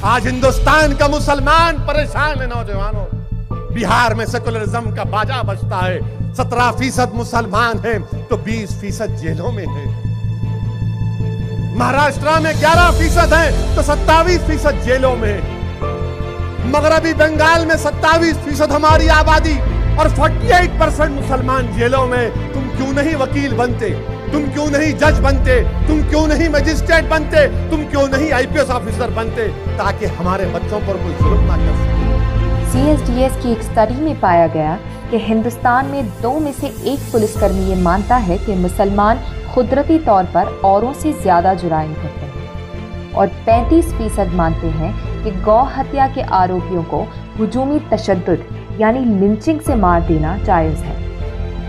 आज हिंदुस्तान का मुसलमान परेशान है नौजवानों। बिहार में सेकुलरिज्म का बाजा बजता है। 17% मुसलमान हैं तो 20% जेलों में हैं। महाराष्ट्र में 11% हैं तो 27% जेलों में। मगरबी बंगाल में 27% हमारी आबादी और 48% मुसलमान जेलों में। तुम क्यों नहीं वकील बनते? तुम क्यों नहीं जज बनते? तुम क्यों नहीं मजिस्ट्रेट बनते? तुम क्यों नहीं आईपीएस ऑफिसर बनते ताकि हमारे बच्चों पर कोई जुल्म ना कर सके? CSDS की एक स्टडी में पाया गया कि हिंदुस्तान में 2 में से 1 पुलिसकर्मी ये मानता है कि मुसलमान कुदरती तौर पर औरों से ज्यादा जुराइम करते हैं और 35% मानते हैं कि गौ हत्या के आरोपियों को हुजूमी तशद्दुद यानी लिंचिंग से मार देना जायज़ है।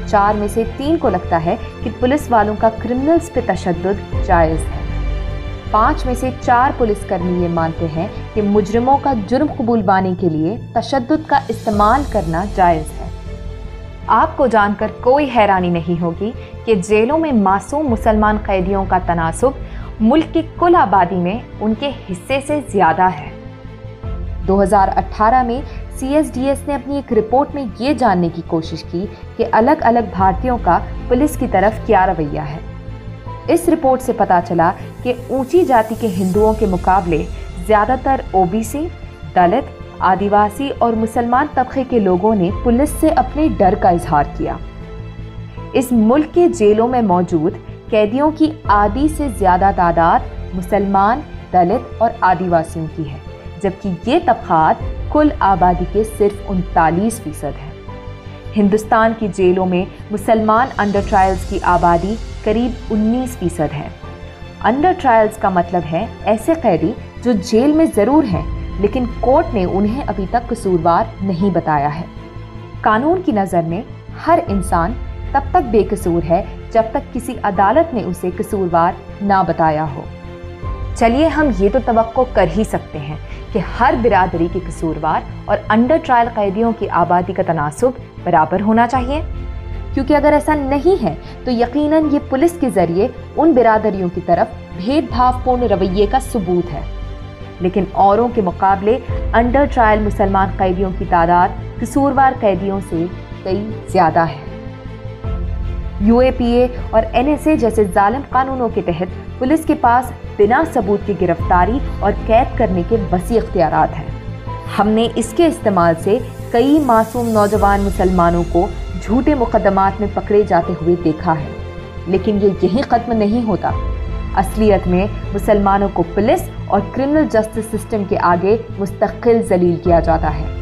4 में से 3 को लगता है कि पुलिस वालों का क्रिमिनल्स पे तशद्दुद जायज़ है। 5 में से 4 पुलिसकर्मी ये मानते हैं कि मुजरिमों का जुर्म कबूलवाने के लिए तशद्दुद का इस्तेमाल करना जायज़ है। आपको जानकर कोई हैरानी नहीं होगी कि जेलों में मासूम मुसलमान कैदियों का तनासुब मुल्क की कुल आबादी में उनके हिस्से से ज़्यादा है। 2018 में CSDS ने अपनी एक रिपोर्ट में ये जानने की कोशिश की कि अलग अलग भारतीयों का पुलिस की तरफ क्या रवैया है। इस रिपोर्ट से पता चला कि ऊंची जाति के हिंदुओं के मुकाबले ज़्यादातर OBC, दलित, आदिवासी और मुसलमान तबके के लोगों ने पुलिस से अपने डर का इजहार किया। इस मुल्क के जेलों में मौजूद कैदियों की आधी से ज़्यादा तादाद मुसलमान, दलित और आदिवासियों की है, जबकि ये तबकात कुल आबादी के सिर्फ 39% है। हिंदुस्तान की जेलों में मुसलमान अंडर ट्रायल्स की आबादी करीब 19% है। अंडर ट्रायल्स का मतलब है ऐसे कैदी जो जेल में ज़रूर हैं लेकिन कोर्ट ने उन्हें अभी तक कसूरवार नहीं बताया है। कानून की नज़र में हर इंसान तब तक बेकसूर है जब तक किसी अदालत ने उसे कसूरवार ना बताया हो। चलिए हम ये तो तवक्को कर ही सकते हैं कि हर बिरादरी के कसूरवार और अंडर ट्रायल कैदियों की आबादी का तनासुब बराबर होना चाहिए, क्योंकि अगर ऐसा नहीं है तो यकीनन ये पुलिस के ज़रिए उन बिरादरियों की तरफ भेदभावपूर्ण रवैये का सबूत है। लेकिन औरों के मुकाबले अंडर ट्रायल मुसलमान कैदियों की तादाद कसूरवार कैदियों से कई ज़्यादा है। UAPA और NSA जैसे जालिम कानूनों के तहत पुलिस के पास बिना सबूत की गिरफ्तारी और कैद करने के वसी इख्तियारात हैं। हमने इसके इस्तेमाल से कई मासूम नौजवान मुसलमानों को झूठे मुकदमात में पकड़े जाते हुए देखा है, लेकिन ये यहीं ख़त्म नहीं होता। असलियत में मुसलमानों को पुलिस और क्रिमिनल जस्टिस सिस्टम के आगे मुस्तकिल जलील किया जाता है।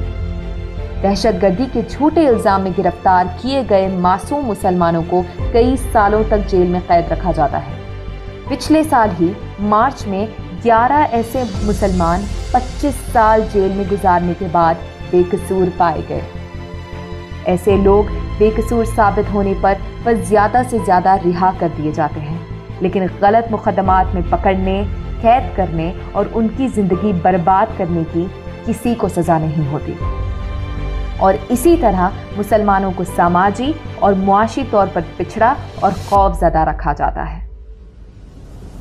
दहशतगर्दी के झूठे इल्ज़ाम में गिरफ्तार किए गए मासूम मुसलमानों को कई सालों तक जेल में कैद रखा जाता है। पिछले साल ही मार्च में 11 ऐसे मुसलमान 25 साल जेल में गुजारने के बाद बेकसूर पाए गए। ऐसे लोग बेकसूर साबित होने पर ज़्यादा से ज़्यादा रिहा कर दिए जाते हैं, लेकिन गलत मुकदमात में पकड़ने, कैद करने और उनकी ज़िंदगी बर्बाद करने की किसी को सज़ा नहीं होती। और इसी तरह मुसलमानों को सामाजी और मुआशी तौर पर पिछड़ा और खौफज़दा रखा जाता है।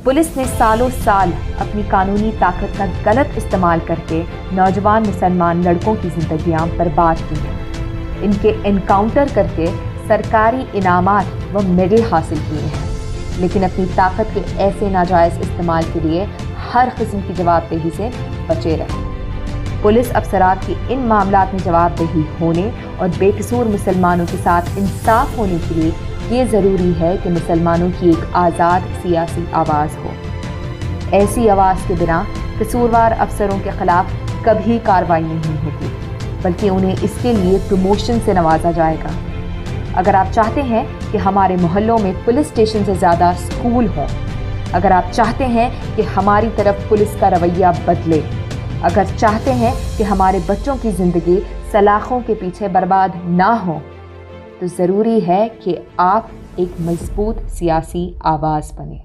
पुलिस ने सालों साल अपनी कानूनी ताकत का गलत इस्तेमाल करके नौजवान मुसलमान लड़कों की ज़िंदगियां बर्बाद की हैं। इनके एनकाउंटर करके सरकारी इनामात व मेडल हासिल किए हैं, लेकिन अपनी ताकत के ऐसे नाजायज़ इस्तेमाल के लिए हर किस्म की जवाबदेही से बचे रहे। पुलिस अफसरात की इन मामलात में जवाबदेही होने और बेकसूर मुसलमानों के साथ इंसाफ होने के लिए ये ज़रूरी है कि मुसलमानों की एक आज़ाद सियासी आवाज़ हो। ऐसी आवाज़ के बिना कसूरवार अफसरों के ख़िलाफ़ कभी कार्रवाई नहीं होगी, बल्कि उन्हें इसके लिए प्रमोशन से नवाजा जाएगा। अगर आप चाहते हैं कि हमारे मोहल्लों में पुलिस स्टेशन से ज़्यादा स्कूल हों, अगर आप चाहते हैं कि हमारी तरफ पुलिस का रवैया बदले, अगर चाहते हैं कि हमारे बच्चों की ज़िंदगी सलाखों के पीछे बर्बाद ना हो, तो ज़रूरी है कि आप एक मजबूत सियासी आवाज़ बने।